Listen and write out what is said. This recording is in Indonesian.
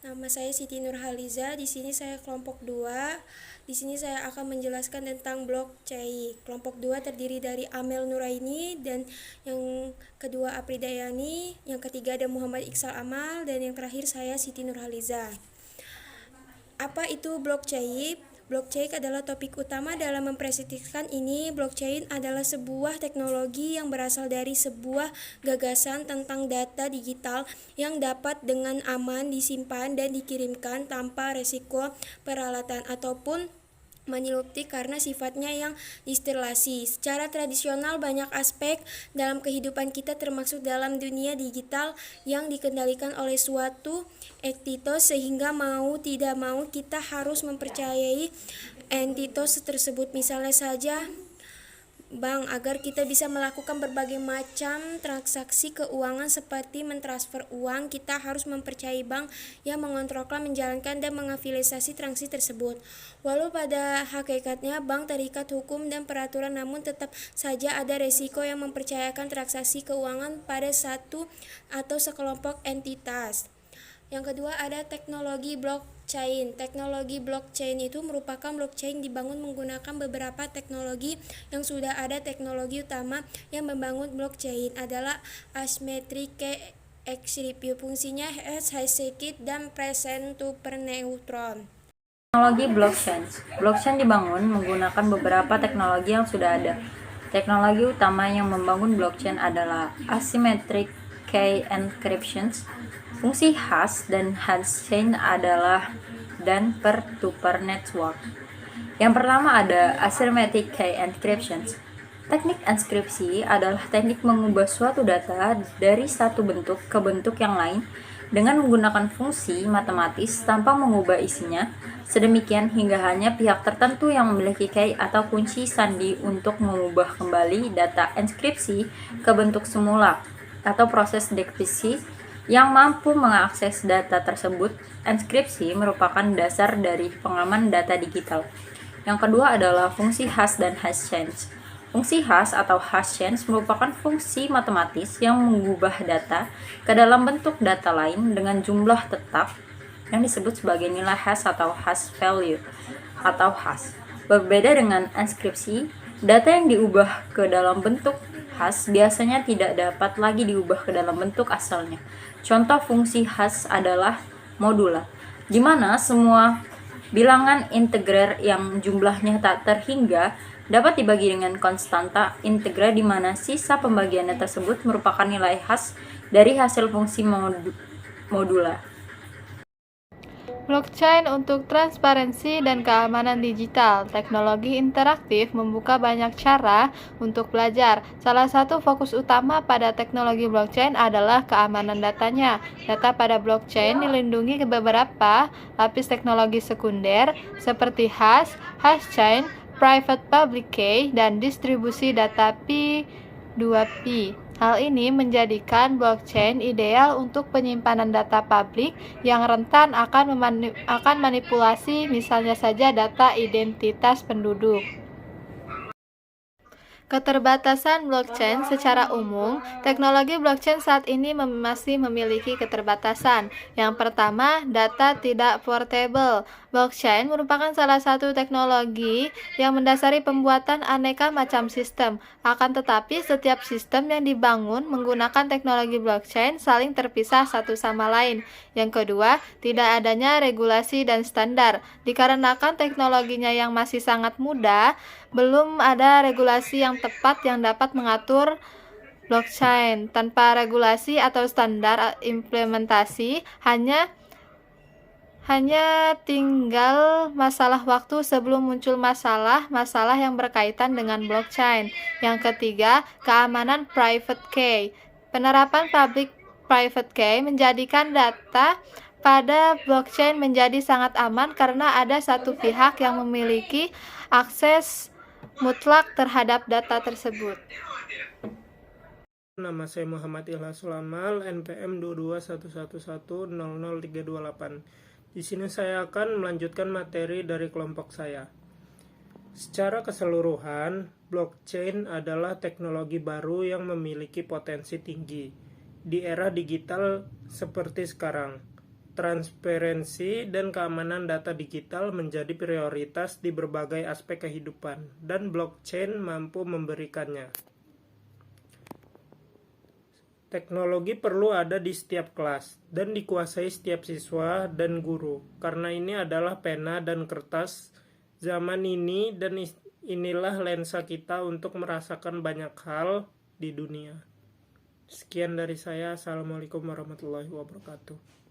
Nama saya Siti Nurhaliza. Di sini saya kelompok 2. Di sini saya akan menjelaskan tentang blockchain. Kelompok 2 terdiri dari Amel Nuraini dan yang kedua Apridayani, yang ketiga ada Muhammad Iksal Amal, dan yang terakhir saya Siti Nurhaliza. Apa itu blockchain? Blockchain adalah topik utama dalam mempresentasikan ini. Blockchain adalah sebuah teknologi yang berasal dari sebuah gagasan tentang data digital yang dapat dengan aman disimpan dan dikirimkan tanpa resiko peralatan ataupun menyelupti karena sifatnya yang disterilisasi. Secara tradisional banyak aspek dalam kehidupan kita termasuk dalam dunia digital yang dikendalikan oleh suatu entitas sehingga mau tidak mau kita harus mempercayai entitas tersebut. Misalnya saja bank, agar kita bisa melakukan berbagai macam transaksi keuangan seperti mentransfer uang, kita harus mempercayai bank yang mengontrolkan, menjalankan, dan mengafiliasi transaksi tersebut. Walau pada hakikatnya bank terikat hukum dan peraturan, namun tetap saja ada resiko yang mempercayakan transaksi keuangan pada satu atau sekelompok entitas. Yang kedua ada teknologi blockchain. Teknologi blockchain itu merupakan blockchain dibangun menggunakan beberapa teknologi yang sudah ada. Teknologi utama yang membangun blockchain adalah asymmetric key encryption. Fungsinya high security dan present to neutron. Teknologi blockchain. Blockchain dibangun menggunakan beberapa teknologi yang sudah ada. Teknologi utama yang membangun blockchain adalah asymmetric key encryption. Fungsi hash dan hashchain adalah dan peer-to-peer network. Yang pertama ada asymmetric key encryption. Teknik enskripsi adalah teknik mengubah suatu data dari satu bentuk ke bentuk yang lain dengan menggunakan fungsi matematis tanpa mengubah isinya, sedemikian hingga hanya pihak tertentu yang memiliki key atau kunci sandi untuk mengubah kembali data enskripsi ke bentuk semula atau proses dekripsi yang mampu mengakses data tersebut. Enskripsi merupakan dasar dari pengaman data digital. Yang kedua adalah fungsi hash dan hashchain. Fungsi hash atau hashchain merupakan fungsi matematis yang mengubah data ke dalam bentuk data lain dengan jumlah tetap yang disebut sebagai nilai hash atau hash value atau hash. Berbeda dengan enskripsi, data yang diubah ke dalam bentuk hash biasanya tidak dapat lagi diubah ke dalam bentuk asalnya. Contoh fungsi hash adalah modula, di mana semua bilangan integer yang jumlahnya tak terhingga dapat dibagi dengan konstanta integer, di mana sisa pembagiannya tersebut merupakan nilai hash dari hasil fungsi modula. Blockchain untuk transparansi dan keamanan digital. Teknologi interaktif membuka banyak cara untuk belajar. Salah satu fokus utama pada teknologi blockchain adalah keamanan datanya. Data pada blockchain dilindungi ke beberapa lapis teknologi sekunder seperti hash, hashchain, private public key, dan distribusi data P2P. Hal ini menjadikan blockchain ideal untuk penyimpanan data publik yang rentan akan manipulasi, misalnya saja data identitas penduduk. Keterbatasan blockchain secara umum. Teknologi blockchain saat ini masih memiliki keterbatasan. Yang pertama, data tidak portable. Blockchain merupakan salah satu teknologi yang mendasari pembuatan aneka macam sistem. Akan tetapi, setiap sistem yang dibangun menggunakan teknologi blockchain saling terpisah satu sama lain. Yang kedua, tidak adanya regulasi dan standar. Dikarenakan teknologinya yang masih sangat muda, belum ada regulasi yang tepat yang dapat mengatur blockchain. Tanpa regulasi atau standar implementasi, hanya tinggal masalah waktu sebelum muncul masalah yang berkaitan dengan blockchain. Yang ketiga, keamanan private key. Penerapan public private key menjadikan data pada blockchain menjadi sangat aman karena ada satu pihak yang memiliki akses mutlak terhadap data tersebut. Nama saya Muhammad Ikhlas Amal, NPM 22111000328. Di sini saya akan melanjutkan materi dari kelompok saya. Secara keseluruhan, blockchain adalah teknologi baru yang memiliki potensi tinggi di era digital seperti sekarang. Transparansi dan keamanan data digital menjadi prioritas di berbagai aspek kehidupan, dan blockchain mampu memberikannya. Teknologi perlu ada di setiap kelas dan dikuasai setiap siswa dan guru, karena ini adalah pena dan kertas zaman ini, dan inilah lensa kita untuk merasakan banyak hal di dunia. Sekian dari saya. Assalamualaikum warahmatullahi wabarakatuh.